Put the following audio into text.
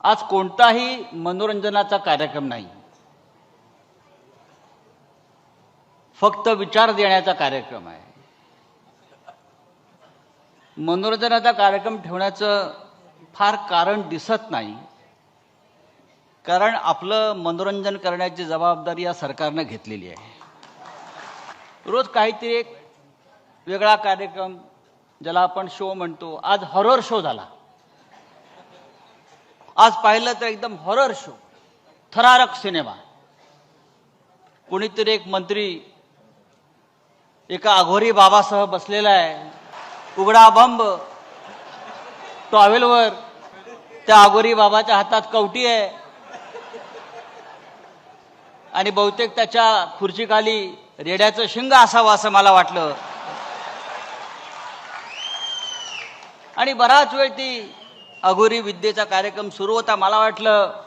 आज कोणताही मनोरंजनाचा कार्यक्रम नाही, फक्त विचार देण्याचा कार्यक्रम आहे। मनोरंजनाचा कार्यक्रम ठेवण्याचं फार कारण दिसत नाही, कारण आपलं मनोरंजन करण्याची जबाबदारी या सरकारने घेतलेली आहे। रोज काहीतरी एक वेगळा कार्यक्रम, ज्याला आपण शो म्हणतो, आज हॉरर शो झाला। आज पाहिलं तर एकदम हॉरर शो, थरारक सिनेमा। कोणीतरी एक मंत्री एका अघोरी बाबासह बसलेला आहे, उघडा बंब, टॉवेलवर, त्या अघोरी बाबाच्या हातात कवटी आहे आणि बहुतेक त्याच्या खुर्चीखाली रेड्याचं शिंग असावं असं मला वाटलं। आणि बराच वेळ ती अघोरी विद्येचा कार्यक्रम सुरू होता। मला वाटलं